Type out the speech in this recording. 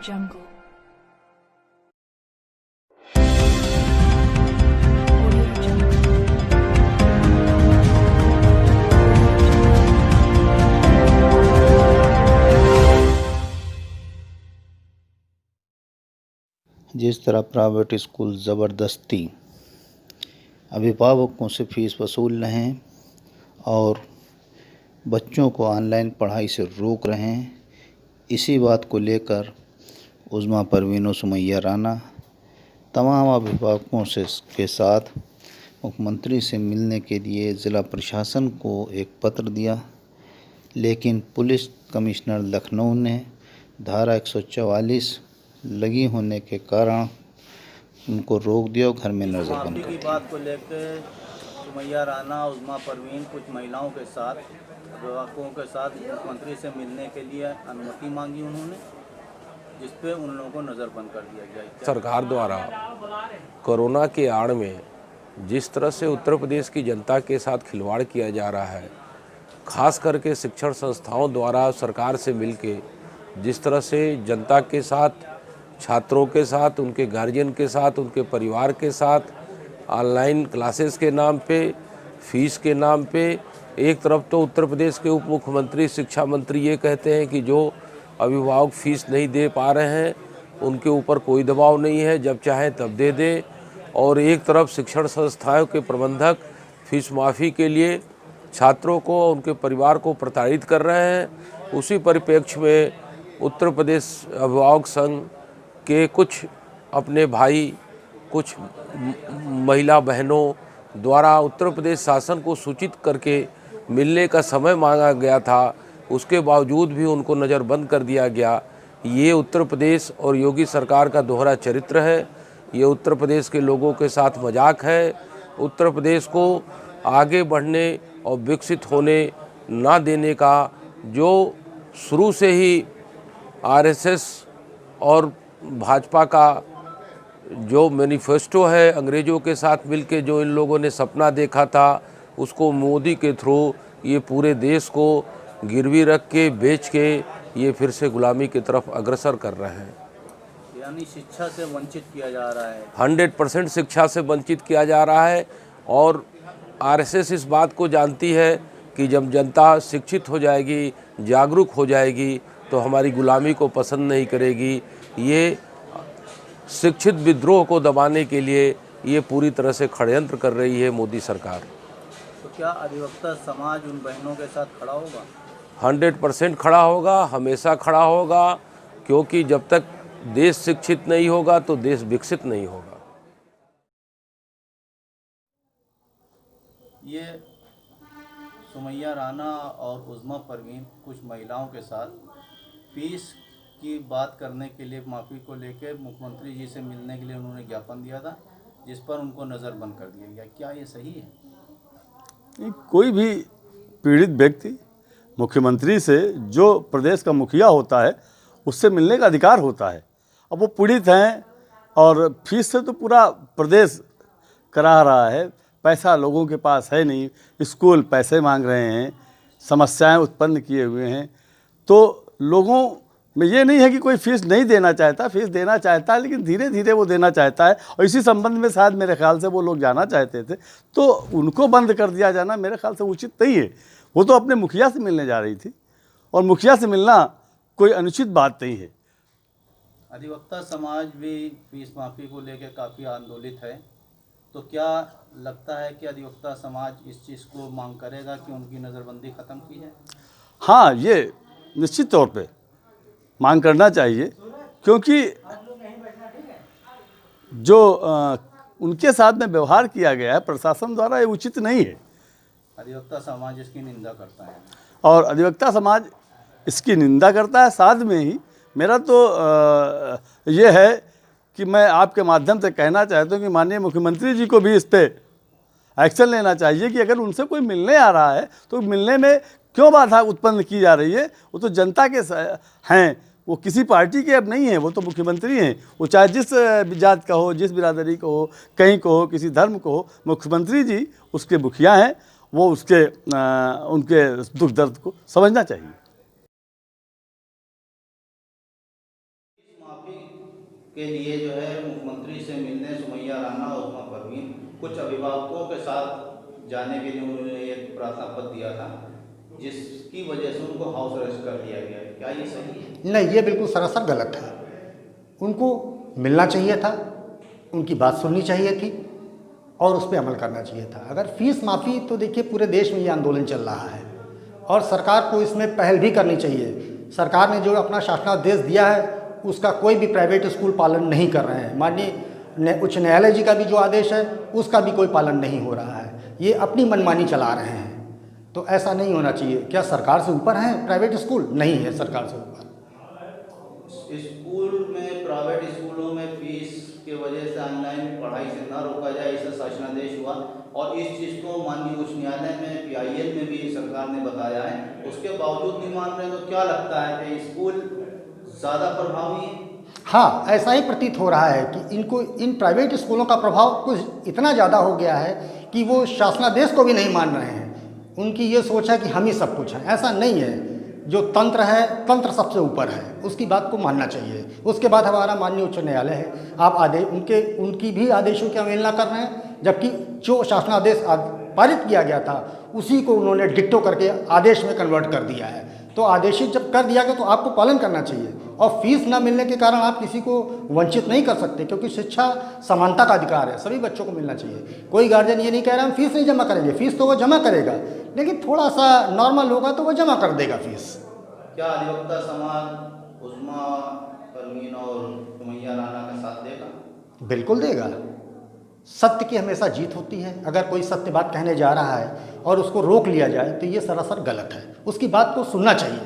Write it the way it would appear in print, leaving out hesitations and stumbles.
Jungle. जिस तरह private school ज़बरदस्ती अभिभावकों से फीस वसूल रहे हैं और बच्चों को ऑनलाइन पढ़ाई से रोक रहे हैं, इसी बात को लेकर उज़्मा परवीन और सुमैया राणा तमाम अभिभावकों के साथ मुख्यमंत्री से मिलने के लिए ज़िला प्रशासन को एक पत्र दिया, लेकिन पुलिस कमिश्नर लखनऊ ने धारा 144 लगी होने के कारण उनको रोक दिया और घर में नजरबंद कर की दिया। बात को लेकर सुमैया राणा, उज़्मा परवीन कुछ महिलाओं के साथ, अभिभावकों के साथ मुख्यमंत्री से मिलने के लिए अनुमति मांगी उन्होंने, जिस पे उन लोगों को नज़रबंद कर दिया गया। सरकार द्वारा कोरोना के आड़ में जिस तरह से उत्तर प्रदेश की जनता के साथ खिलवाड़ किया जा रहा है, खास करके शिक्षण संस्थाओं द्वारा सरकार से मिलके जिस तरह से जनता के साथ, छात्रों के साथ, उनके गार्जियन के साथ, उनके परिवार के साथ ऑनलाइन क्लासेस के नाम पे, फीस के नाम पे, एक तरफ तो उत्तर प्रदेश के उप मुख्यमंत्री, शिक्षा मंत्री ये कहते हैं कि जो अभिभावक फीस नहीं दे पा रहे हैं उनके ऊपर कोई दबाव नहीं है, जब चाहे तब दे दे, और एक तरफ शिक्षण संस्थाओं के प्रबंधक फीस माफ़ी के लिए छात्रों को, उनके परिवार को प्रताड़ित कर रहे हैं। उसी परिप्रेक्ष्य में उत्तर प्रदेश अभिभावक संघ के कुछ अपने भाई, कुछ महिला बहनों द्वारा उत्तर प्रदेश शासन को सूचित करके मिलने का समय मांगा गया था, उसके बावजूद भी उनको नज़रबंद कर दिया गया। ये उत्तर प्रदेश और योगी सरकार का दोहरा चरित्र है। ये उत्तर प्रदेश के लोगों के साथ मजाक है। उत्तर प्रदेश को आगे बढ़ने और विकसित होने ना देने का जो शुरू से ही आरएसएस और भाजपा का जो मैनिफेस्टो है, अंग्रेज़ों के साथ मिलके जो इन लोगों ने सपना देखा था, उसको मोदी के थ्रू ये पूरे देश को गिरवी रख के, बेच के ये फिर से गुलामी की तरफ अग्रसर कर रहे हैं। यानी शिक्षा से वंचित किया जा रहा है। 100% शिक्षा से वंचित किया जा रहा है। और आरएसएस इस बात को जानती है कि जब जनता शिक्षित हो जाएगी, जागरूक हो जाएगी, तो हमारी गुलामी को पसंद नहीं करेगी। ये शिक्षित विद्रोह को दबाने के लिए ये पूरी तरह से षड्यंत्र कर रही है मोदी सरकार। तो क्या अधिवक्ता समाज उन बहनों के साथ खड़ा होगा? 100% खड़ा होगा, हमेशा खड़ा होगा, क्योंकि जब तक देश शिक्षित नहीं होगा तो देश विकसित नहीं होगा। ये सुमैया राणा और उज़्मा परवीन कुछ महिलाओं के साथ फीस की बात करने के लिए, माफ़ी को लेकर मुख्यमंत्री जी से मिलने के लिए उन्होंने ज्ञापन दिया था, जिस पर उनको नज़रबंद कर दिया गया। क्या ये सही है? कोई भी पीड़ित व्यक्ति मुख्यमंत्री से, जो प्रदेश का मुखिया होता है, उससे मिलने का अधिकार होता है। अब वो पीड़ित हैं और फीस से तो पूरा प्रदेश करा रहा है, पैसा लोगों के पास है नहीं, स्कूल पैसे मांग रहे हैं, समस्याएं उत्पन्न किए हुए हैं। तो लोगों में ये नहीं है कि कोई फीस नहीं देना चाहता, फीस देना चाहता है, लेकिन धीरे धीरे वो देना चाहता है। और इसी संबंध में शायद मेरे ख्याल से वो लोग जाना चाहते थे, तो उनको बंद कर दिया जाना मेरे ख्याल से उचित नहीं है। वो तो अपने मुखिया से मिलने जा रही थी, और मुखिया से मिलना कोई अनुचित बात नहीं है। अधिवक्ता समाज भी फीस माफ़ी को लेकर काफ़ी आंदोलित है, तो क्या लगता है कि अधिवक्ता समाज इस चीज़ को मांग करेगा कि उनकी नज़रबंदी ख़त्म की जाए? हाँ, ये निश्चित तौर पे मांग करना चाहिए, क्योंकि जो उनके साथ में व्यवहार किया गया है प्रशासन द्वारा, ये उचित नहीं है। अधिवक्ता समाज इसकी निंदा करता है और अधिवक्ता समाज इसकी निंदा करता है। साथ में ही मेरा तो ये है कि मैं आपके माध्यम से कहना चाहता हूँ कि माननीय मुख्यमंत्री जी को भी इस पर एक्शन लेना चाहिए कि अगर उनसे कोई मिलने आ रहा है तो मिलने में क्यों बाधा उत्पन्न की जा रही है। वो तो जनता के हैं, वो किसी पार्टी के अब नहीं है, वो तो मुख्यमंत्री हैं। वो चाहे जिस जात का हो, जिस बिरादरी को हो, कहीं को हो, किसी धर्म को हो, मुख्यमंत्री जी उसके मुखिया हैं। वो उसके उनके दुख दर्द को समझना चाहिए। के लिए जो है मुख्यमंत्री से मिलने सुमैया राणा और उस्मा परवीन कुछ अभिभावकों के साथ जाने के लिए उन्होंने एक प्रार्थना पत्र दिया था, जिसकी वजह से उनको हाउस अरेस्ट कर लिया गया। क्या ये सही है? नहीं, ये बिल्कुल सरासर गलत है। उनको मिलना चाहिए था, उनकी बात सुननी चाहिए थी और उस पर अमल करना चाहिए था। अगर फीस माफ़ी, तो देखिए पूरे देश में ये आंदोलन चल रहा है और सरकार को इसमें पहल भी करनी चाहिए। सरकार ने जो अपना शासनादेश दिया है उसका कोई भी प्राइवेट स्कूल पालन नहीं कर रहे हैं। माननीय उच्च न्यायालय जी का भी जो आदेश है उसका भी कोई पालन नहीं हो रहा है। ये अपनी मनमानी चला रहे हैं, तो ऐसा नहीं होना चाहिए। क्या सरकार से ऊपर हैं प्राइवेट स्कूल? नहीं है सरकार से ऊपर। स्कूल में, प्राइवेट स्कूलों में फीस के वजह से ऑनलाइन पढ़ाई से न रोका जाए, इसे शासनादेश हुआ और इस चीज़ को माननीय उच्च न्यायालय में PIL में भी सरकार ने बताया है, उसके बावजूद नहीं मान रहे। तो क्या लगता है कि स्कूल ज़्यादा प्रभावी है? हाँ, ऐसा ही प्रतीत हो रहा है कि इनको, इन प्राइवेट स्कूलों का प्रभाव कुछ इतना ज़्यादा हो गया है कि वो शासनादेश को भी नहीं मान रहे हैं। उनकी ये सोच है कि हम ही सब कुछ हैं। ऐसा नहीं है। जो तंत्र है, तंत्र सबसे ऊपर है, उसकी बात को मानना चाहिए। उसके बाद हमारा माननीय उच्च न्यायालय है, आप उनकी भी आदेशों की अवहेलना कर रहे हैं, जबकि जो शासनादेश पारित किया गया था उसी को उन्होंने डिक्टो करके आदेश में कन्वर्ट कर दिया है। तो आदेशित जब कर दिया गया तो आपको पालन करना चाहिए और फीस ना मिलने के कारण आप किसी को वंचित नहीं कर सकते, क्योंकि शिक्षा समानता का अधिकार है, सभी बच्चों को मिलना चाहिए। कोई गार्जियन ये नहीं कह रहा हम फीस नहीं जमा करेंगे, फीस तो वो जमा करेगा, लेकिन थोड़ा सा नॉर्मल होगा तो वो जमा कर देगा फीस। क्या अधिवक्ता समाज उस्मा परवीन और सुमैया राणा का साथ देगा? बिल्कुल देगा। सत्य की हमेशा जीत होती है। अगर कोई सत्य बात कहने जा रहा है और उसको रोक लिया जाए तो ये सरासर गलत है। उसकी बात को सुनना चाहिए।